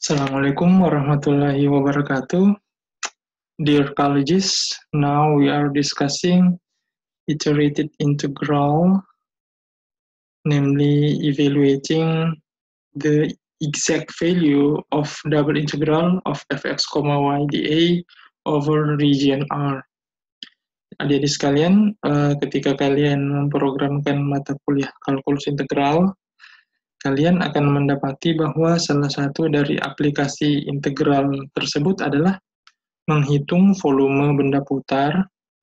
Assalamualaikum warahmatullahi wabarakatuh. Dear colleagues, now we are discussing iterated integral, namely evaluating the exact value of double integral of fx, y dA over region R. Adik-adik sekalian, ketika kalian memprogramkan mata kuliah kalkulus integral, kalian akan mendapati bahwa salah satu dari aplikasi integral tersebut adalah menghitung volume benda putar,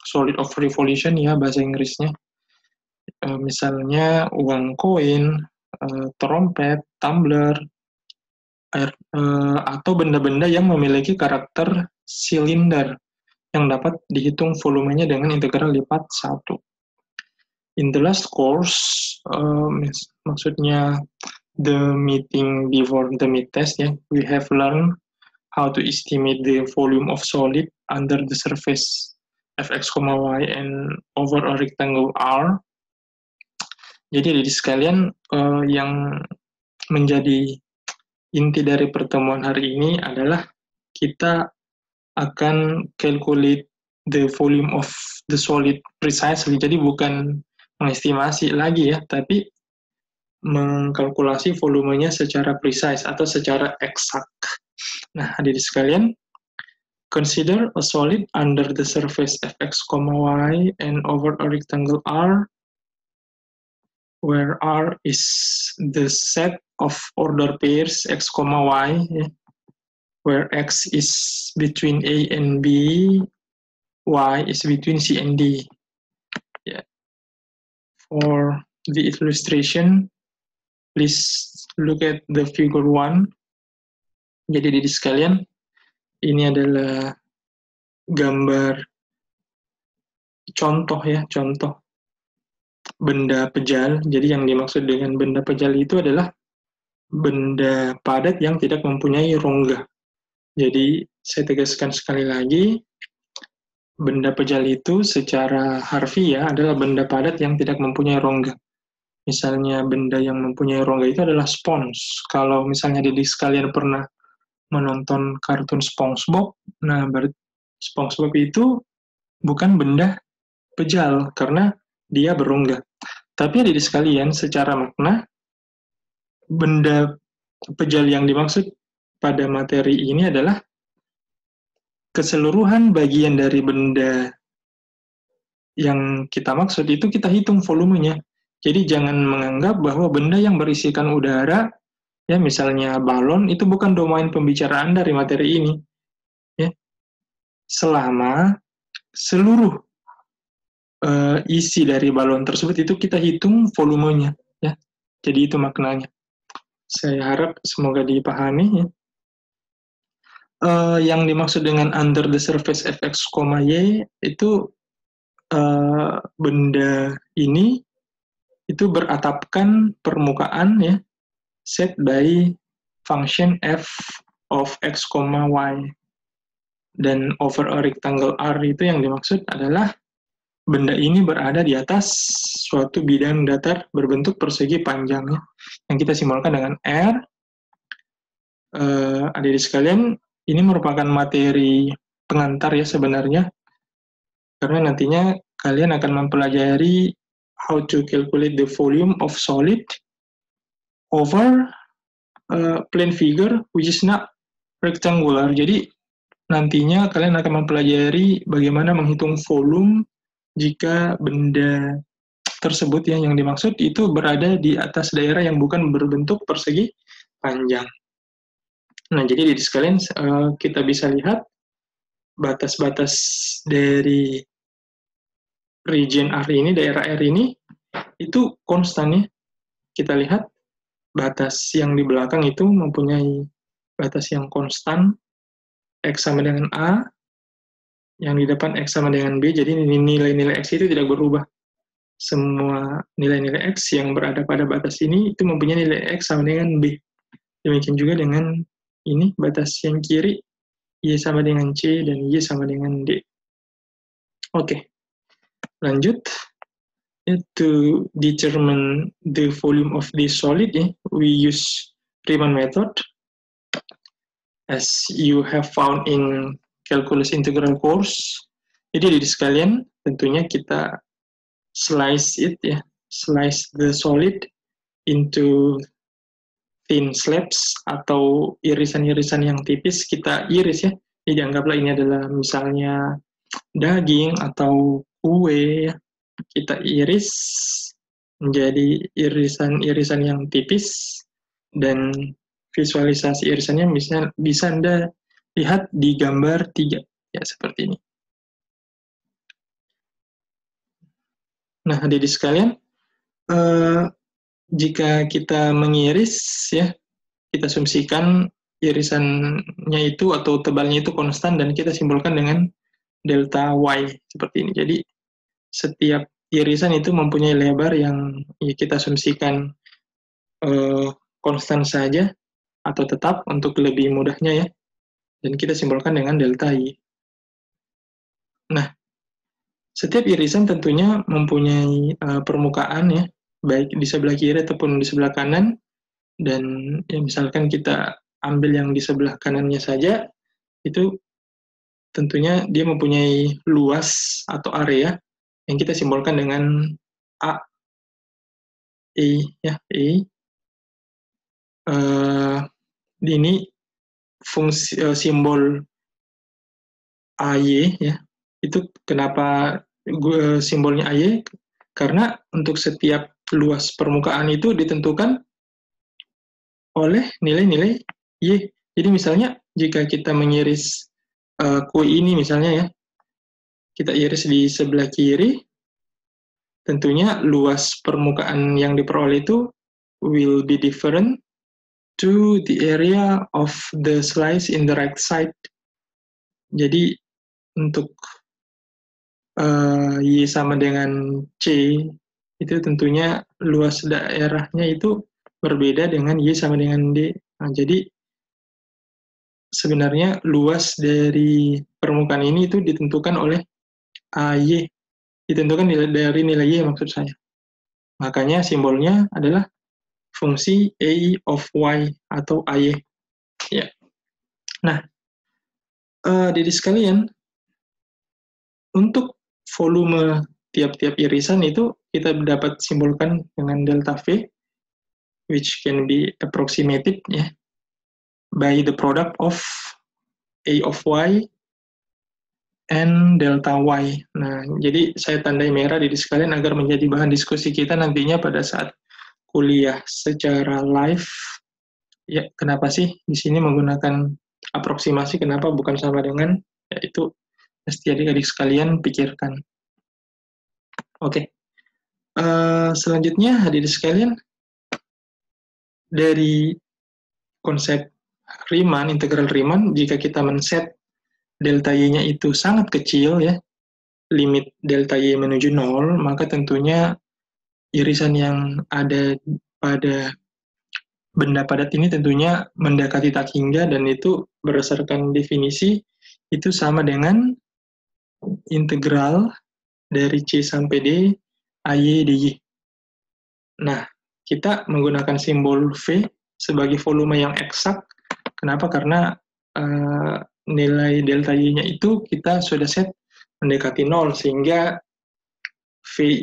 solid of revolution ya bahasa Inggrisnya. Misalnya uang koin, trompet, tumbler, atau benda-benda yang memiliki karakter silinder yang dapat dihitung volumenya dengan integral lipat 1. In the last course, maksudnya the meeting before the mid-test ya, we have learned how to estimate the volume of solid under the surface fx, y and over a rectangle R. Jadi adik sekalian, yang menjadi inti dari pertemuan hari ini adalah kita akan calculate the volume of the solid precisely. Jadi bukan mengestimasi lagi ya, tapi mengkalkulasi volumenya secara precise atau secara eksak. Nah, adik sekalian, consider a solid under the surface fx, y and over a rectangle R, where R is the set of order pairs x, y, where x is between A and B, y is between C and D. Yeah. For the illustration, please look at the figure 1. Jadi adik sekalian, ini adalah gambar contoh ya, contoh benda pejal. Jadi yang dimaksud dengan benda pejal itu adalah benda padat yang tidak mempunyai rongga. Jadi saya tegaskan sekali lagi, benda pejal itu secara harfiah adalah benda padat yang tidak mempunyai rongga. Misalnya benda yang mempunyai rongga itu adalah spons. Kalau misalnya adik sekalian pernah menonton kartun SpongeBob, nah berarti SpongeBob itu bukan benda pejal karena dia berongga. Tapi adik sekalian, secara makna, benda pejal yang dimaksud pada materi ini adalah keseluruhan bagian dari benda yang kita maksud itu kita hitung volumenya. Jadi jangan menganggap bahwa benda yang berisikan udara, ya misalnya balon, itu bukan domain pembicaraan dari materi ini. Ya. Selama seluruh isi dari balon tersebut itu kita hitung volumenya, ya. Jadi itu maknanya. Saya harap semoga dipahami. Ya. Yang dimaksud dengan under the surface fx, y itu benda ini itu beratapkan permukaan ya set by function f of x, y. Dan over a rectangle R itu yang dimaksud adalah benda ini berada di atas suatu bidang datar berbentuk persegi panjangnya yang kita simbolkan dengan R. Adik-adik sekalian, ini merupakan materi pengantar ya sebenarnya, karena nantinya kalian akan mempelajari how to calculate the volume of solid over a plane figure which is not rectangular. Jadi nantinya kalian akan mempelajari bagaimana menghitung volume jika benda tersebut yang dimaksud itu berada di atas daerah yang bukan berbentuk persegi panjang. Nah, jadi di sekalian kita bisa lihat batas-batas dari region R ini, daerah R ini, itu konstan ya. Kita lihat batas yang di belakang itu mempunyai batas yang konstan, X sama dengan A, yang di depan X sama dengan B, jadi nilai-nilai X itu tidak berubah. Semua nilai-nilai X yang berada pada batas ini itu mempunyai nilai X sama dengan B. Demikian juga dengan ini, batas yang kiri, Y sama dengan C, dan Y sama dengan D. Oke, lanjut. To determine the volume of this solid, we use Riemann method. as you have found in calculus integral course. Jadi di sekalian tentunya kita slice it ya, slice the solid into thin slabs atau irisan-irisan yang tipis, kita iris ya. Jadi anggaplah ini adalah misalnya daging atau kue ya. Kita iris menjadi irisan-irisan yang tipis, dan visualisasi irisannya bisa Anda lihat di gambar 3 ya, seperti ini. Nah, adik-adik sekalian, jika kita mengiris ya, kita asumsikan irisannya itu atau tebalnya itu konstan dan kita simbolkan dengan delta Y seperti ini. Jadi setiap irisan itu mempunyai lebar yang ya, kita asumsikan konstan saja atau tetap untuk lebih mudahnya ya, dan kita simbolkan dengan delta Y. Nah, setiap irisan tentunya mempunyai permukaan ya, baik di sebelah kiri ataupun di sebelah kanan, dan ya, misalkan kita ambil yang di sebelah kanannya saja, itu tentunya dia mempunyai luas atau area yang kita simbolkan dengan A, E ya, E. Ini fungsi simbol AY ya. Itu kenapa simbolnya AY? Karena untuk setiap luas permukaan itu ditentukan oleh nilai-nilai Y. Jadi misalnya jika kita mengiris kue ini misalnya ya, kita iris di sebelah kiri, tentunya luas permukaan yang diperoleh itu will be different to the area of the slice in the right side. Jadi untuk Y sama dengan C, itu tentunya luas daerahnya itu berbeda dengan Y sama dengan D. Nah, jadi sebenarnya luas dari permukaan ini itu ditentukan oleh AY, ditentukan dari nilai Y maksud saya. Makanya simbolnya adalah fungsi A of Y atau AY. Ya. Nah, adik sekalian, untuk volume tiap-tiap irisan itu kita dapat simbolkan dengan delta V, which can be approximated ya, by the product of A of Y and delta Y. Nah, jadi saya tandai merah di sekalian agar menjadi bahan diskusi kita nantinya pada saat kuliah secara live. Ya, kenapa sih di sini menggunakan aproksimasi, kenapa bukan sama dengan, yaitu mesti adik-adik sekalian pikirkan. Oke. Selanjutnya, hadirin sekalian, dari konsep Riemann, integral Riemann, jika kita men-set delta Y-nya itu sangat kecil ya, limit delta Y menuju 0, maka tentunya irisan yang ada pada benda padat ini tentunya mendekati tak hingga, dan itu berdasarkan definisi itu sama dengan integral dari C sampai D AY dy. Nah, kita menggunakan simbol V sebagai volume yang eksak. Kenapa? Karena nilai delta Y-nya itu kita sudah set mendekati 0, sehingga V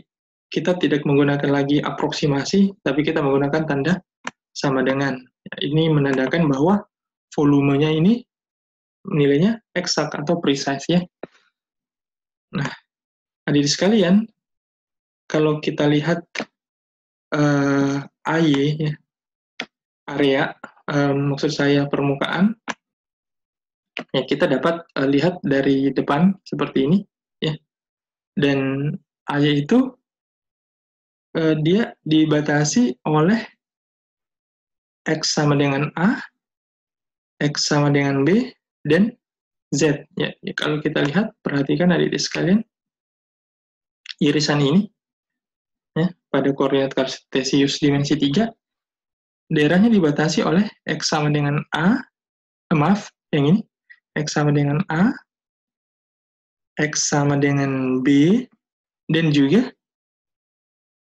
kita tidak menggunakan lagi aproksimasi, tapi kita menggunakan tanda sama dengan. Ini menandakan bahwa volumenya ini nilainya eksak atau precise ya. Nah, hadirin sekalian, kalau kita lihat AY ya, area, maksud saya permukaan, ya kita dapat lihat dari depan seperti ini ya. Dan AY itu dia dibatasi oleh X sama dengan A, X sama dengan B, dan Z. Ya, kalau kita lihat, perhatikan adik-adik sekalian, irisan ini, ya, pada koordinat kartesius dimensi 3, daerahnya dibatasi oleh X sama dengan A, yang ini, X sama dengan A, X sama dengan B, dan juga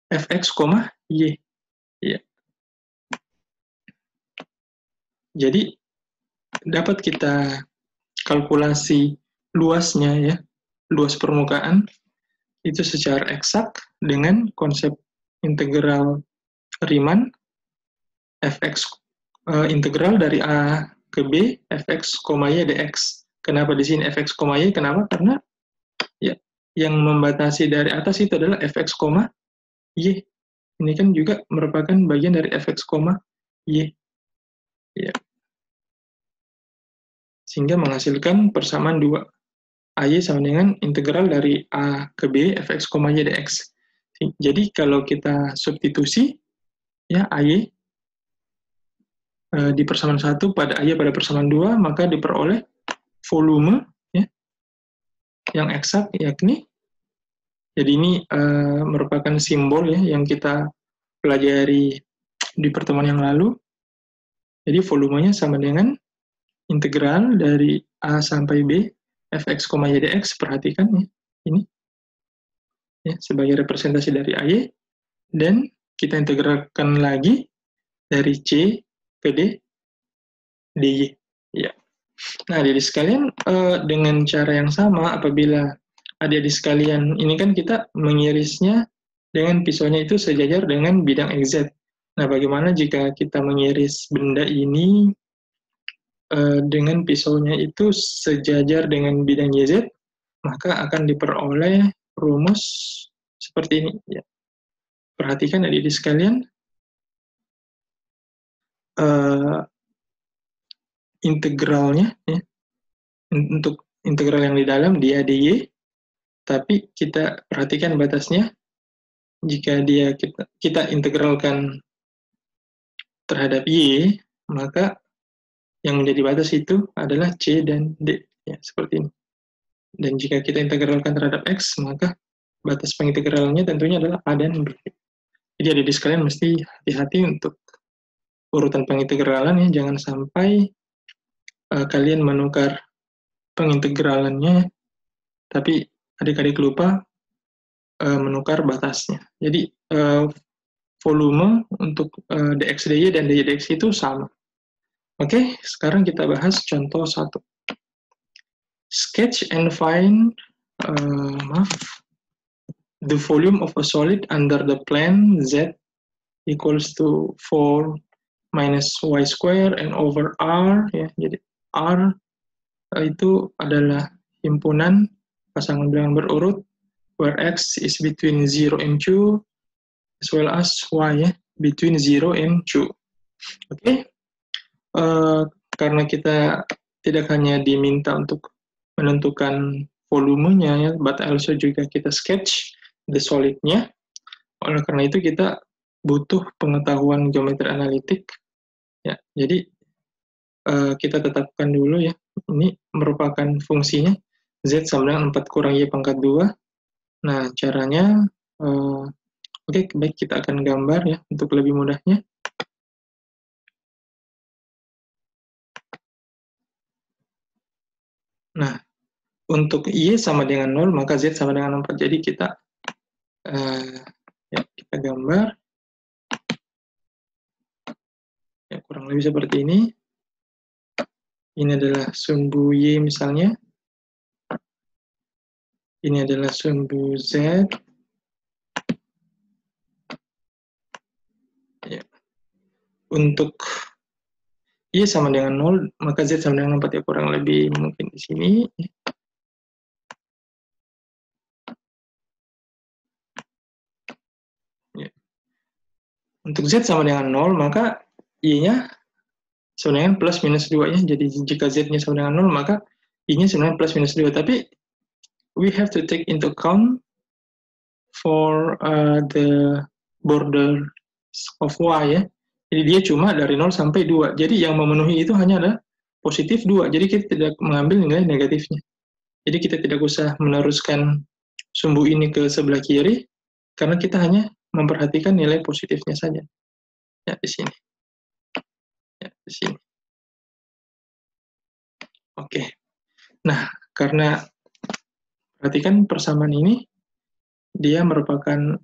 Fx, Y. Ya. Jadi, dapat kita kalkulasi luasnya ya, luas permukaan itu secara eksak dengan konsep integral Riemann fx integral dari A ke B fx, y dx. Kenapa di sini fx, y? Kenapa? Karena ya yang membatasi dari atas itu adalah fx, y. Ini kan juga merupakan bagian dari fx, y. Ya. Sehingga menghasilkan persamaan 2. AY sama dengan integral dari A ke B fx, y dx. Jadi kalau kita substitusi ya AY di persamaan 1 pada AY pada persamaan 2, maka diperoleh volume ya, yang eksak, yakni jadi ini merupakan simbol ya yang kita pelajari di pertemuan yang lalu. Jadi volumenya sama dengan integral dari A sampai B fx, y dx. Perhatikan ya, ini ya, sebagai representasi dari AY, dan kita integralkan lagi dari C ke D, dy. Ya. Nah, adik-adik sekalian, dengan cara yang sama, apabila adik-adik sekalian, ini kan kita mengirisnya dengan pisaunya itu sejajar dengan bidang XZ. Nah, bagaimana jika kita mengiris benda ini dengan pisaunya itu sejajar dengan bidang YZ, maka akan diperoleh rumus seperti ini. Ya. Perhatikan adik-adik sekalian, integralnya ya, untuk integral yang di dalam dia dy, tapi kita perhatikan batasnya. Jika kita integralkan terhadap y, maka yang menjadi batas itu adalah c dan d ya, seperti ini. Dan jika kita integralkan terhadap x, maka batas pengintegralnya tentunya adalah a dan b. Jadi adik-adik sekalian mesti hati-hati untuk urutan pengintegralan ya, jangan sampai kalian menukar pengintegralannya, tapi adik-adik lupa menukar batasnya. Jadi volume untuk dx dy dan dy dx itu sama. Oke, sekarang kita bahas contoh 1. Sketch and find the volume of a solid under the plane z equals to 4 minus y square and over r ya. Jadi r itu adalah himpunan pasangan bilangan berurut where x is between 0 and 2 as well as y ya, between 0 and 2. Oke. Karena kita tidak hanya diminta untuk menentukan volumenya ya, but also juga kita sketch the solid-nya. Oleh karena itu kita butuh pengetahuan geometri analitik ya. Jadi kita tetapkan dulu ya, ini merupakan fungsinya z sama dengan 4 kurang y pangkat 2. Nah, caranya oke, baik, kita akan gambar ya untuk lebih mudahnya. Nah, untuk y sama dengan 0, maka z sama dengan 4. Jadi kita ya, kita gambar ya, kurang lebih seperti ini. Ini adalah sumbu y misalnya. Ini adalah sumbu z. Ya. Untuk y sama dengan 0, maka z sama dengan 4 ya, kurang lebih mungkin di sini. Ya. Untuk z sama dengan 0, maka y-nya sama dengan plus minus 2 ya. Jadi jika z-nya sama dengan 0, maka y-nya sama dengan plus minus 2. Tapi we have to take into account for the border of y ya. Jadi dia cuma dari 0 sampai 2. Jadi yang memenuhi itu hanya ada positif 2. Jadi kita tidak mengambil nilai negatifnya. Jadi kita tidak usah meneruskan sumbu ini ke sebelah kiri, karena kita hanya memperhatikan nilai positifnya saja. Ya, di sini. Ya, di sini. Oke. Nah, karena perhatikan persamaan ini, dia merupakan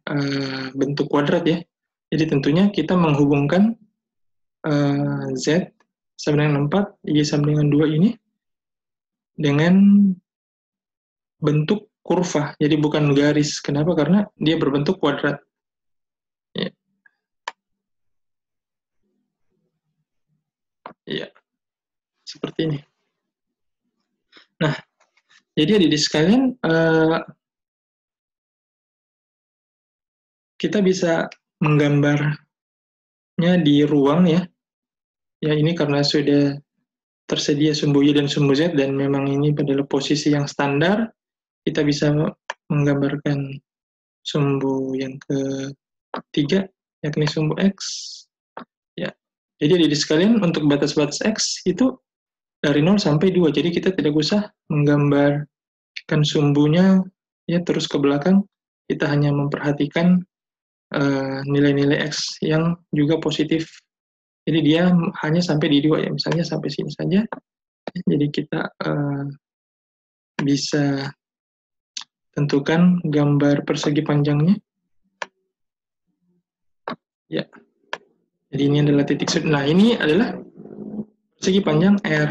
bentuk kuadrat ya. Jadi tentunya kita menghubungkan z sama dengan 4, Y sama dengan 2 ini dengan bentuk kurva, jadi bukan garis. Kenapa? Karena dia berbentuk kuadrat. Ya, ya, seperti ini. Nah, jadi adik-adik sekalian, kita bisa menggambarnya di ruang ya. Ya, ini karena sudah tersedia sumbu Y dan sumbu Z, dan memang ini adalah posisi yang standar, kita bisa menggambarkan sumbu yang ketiga, yakni sumbu X. Ya, jadi adik-adik sekalian, untuk batas-batas X itu dari 0 sampai 2, jadi kita tidak usah menggambarkan sumbunya ya terus ke belakang, kita hanya memperhatikan nilai-nilai X yang juga positif. Jadi dia hanya sampai di 2 ya, misalnya sampai sini saja. Jadi kita bisa tentukan gambar persegi panjangnya. Ya, jadi ini adalah titik sud. Nah, ini adalah persegi panjang R.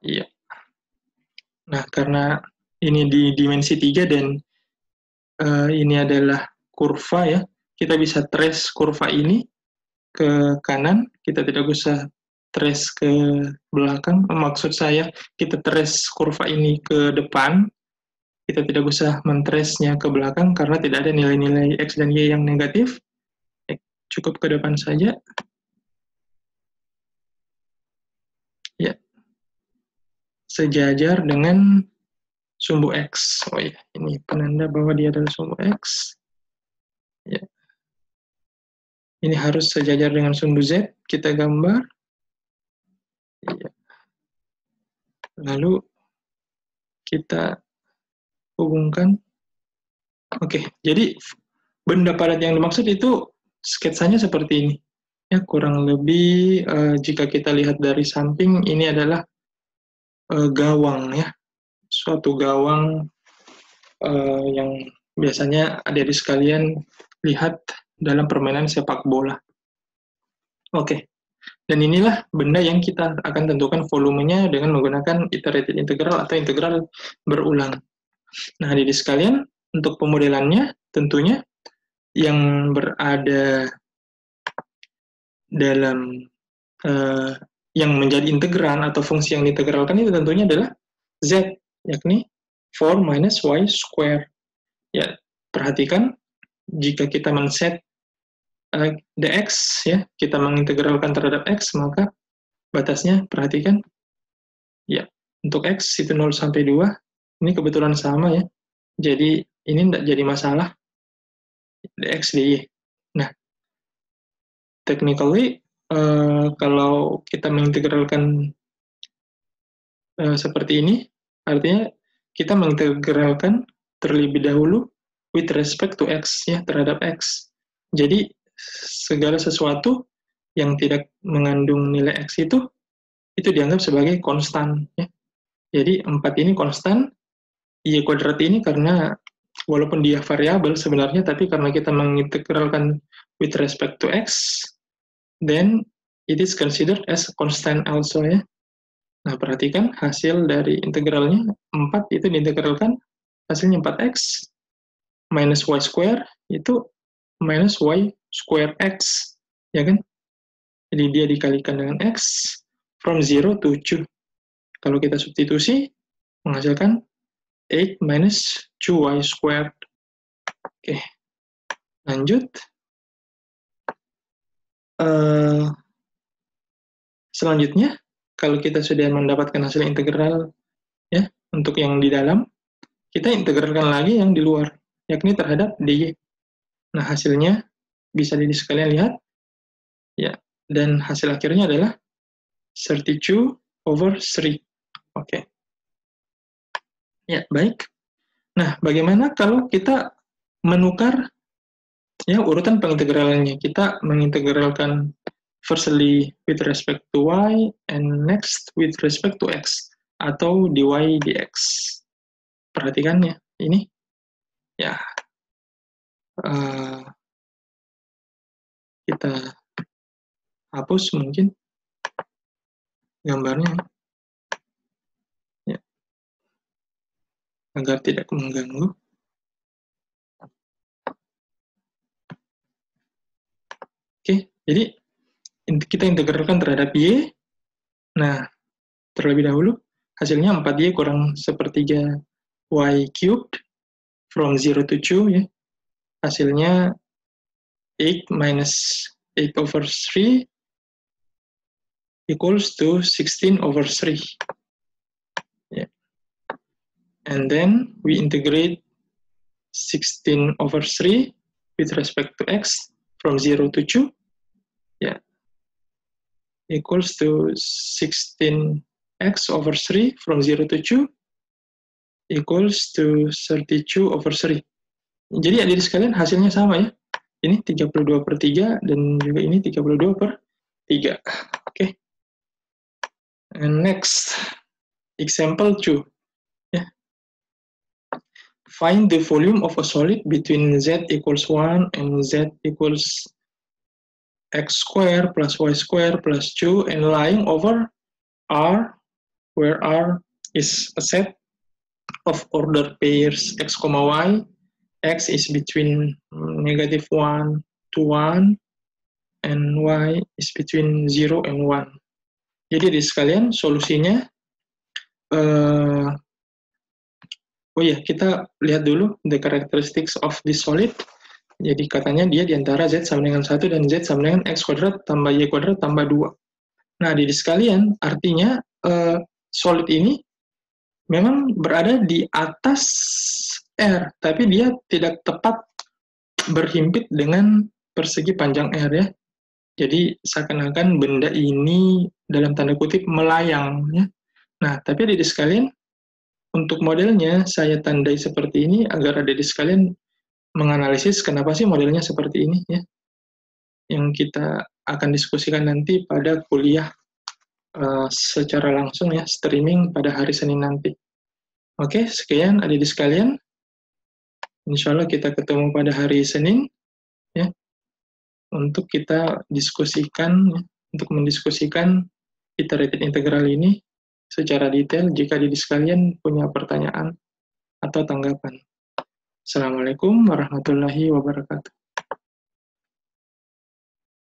Iya. Nah, karena ini di dimensi 3 dan ini adalah kurva ya, kita bisa trace kurva ini ke kanan, kita tidak usah trace ke belakang. Maksud saya, kita trace kurva ini ke depan, kita tidak usah men-trace-nya ke belakang karena tidak ada nilai-nilai X dan Y yang negatif. Cukup ke depan saja. Ya, sejajar dengan sumbu X. Oh ya, ini penanda bahwa dia adalah sumbu X. Ya. Ini harus sejajar dengan sumbu Z, kita gambar. Ya. Lalu kita hubungkan. Oke, jadi benda padat yang dimaksud itu sketsanya seperti ini. Ya, kurang lebih jika kita lihat dari samping, ini adalah gawang ya. Suatu gawang yang biasanya adik-adik sekalian lihat dalam permainan sepak bola. Oke, dan inilah benda yang kita akan tentukan volumenya dengan menggunakan iterated integral atau integral berulang. Nah, adik-adik sekalian, untuk pemodelannya tentunya yang berada dalam yang menjadi integran atau fungsi yang diintegralkan itu tentunya adalah Z, yakni 4 minus Y square. Ya, perhatikan jika kita men-set dx ya, kita mengintegralkan terhadap x, maka batasnya perhatikan ya, untuk x itu 0 sampai 2, ini kebetulan sama ya. Jadi ini tidak jadi masalah dx dy. Nah, technically kalau kita mengintegralkan seperti ini, artinya kita mengintegralkan terlebih dahulu with respect to x ya, terhadap x. Jadi segala sesuatu yang tidak mengandung nilai x itu dianggap sebagai konstan ya. Jadi 4 ini konstan, y kuadrat ini karena walaupun dia variabel sebenarnya, tapi karena kita mengintegralkan with respect to x, then it is considered as constant also ya. Nah, perhatikan hasil dari integralnya, 4 itu diintegralkan, hasilnya 4x minus y square itu minus y square x, ya kan? Jadi dia dikalikan dengan x from 0 to 2. Kalau kita substitusi, menghasilkan 8 minus 2y squared. Oke, lanjut. Selanjutnya, kalau kita sudah mendapatkan hasil integral ya untuk yang di dalam, kita integralkan lagi yang di luar, yakni terhadap dy. Nah, hasilnya bisa di sekalian lihat ya, dan hasil akhirnya adalah 32 over 3. Oke. Ya, baik. Nah, bagaimana kalau kita menukar ya urutan pengintegralannya? Kita mengintegralkan firstly with respect to y and next with respect to x, atau dy dx. Perhatikan ya, ini ya kita hapus mungkin gambarnya ya, agar tidak mengganggu. Oke, jadi kita integralkan terhadap Y. Nah, terlebih dahulu, hasilnya 4Y kurang sepertiga Y cubed from 0 to 2, ya. Hasilnya 8 minus 8 over 3 equals to 16 over 3. Yeah. And then we integrate 16 over 3 with respect to x from 0 to 2. Yeah. Equals to 16x over 3 from 0 to 2 equals to 32 over 3. Jadi adik sekalian hasilnya sama ya. Ini 32/3 dan juga ini 32/3. Oke. And next, example 2. Yeah. Find the volume of a solid between z equals 1 and z equals x squared plus y squared plus 2 and lying over R, where R is a set of ordered pairs x, y. X is between -1 to 1 and y is between 0 and 1. Jadi di sekalian solusinya oh ya, kita lihat dulu the characteristics of this solid. Jadi katanya dia diantara z sama dengan 1 dan z sama dengan x kuadrat tambah y kuadrat tambah 2. Nah, di sekalian artinya solid ini memang berada di atas R, tapi dia tidak tepat berhimpit dengan persegi panjang R ya. Jadi seakan-akan benda ini dalam tanda kutip melayang ya. Nah, tapi adik sekalian, untuk modelnya saya tandai seperti ini agar adik sekalian menganalisis kenapa sih modelnya seperti ini ya. Yang kita akan diskusikan nanti pada kuliah secara langsung ya, streaming pada hari Senin nanti. Oke, sekian adik sekalian. Insya Allah kita ketemu pada hari Senin ya, untuk kita diskusikan, untuk mendiskusikan iterated integral ini secara detail jika adik sekalian punya pertanyaan atau tanggapan. Assalamualaikum warahmatullahi wabarakatuh.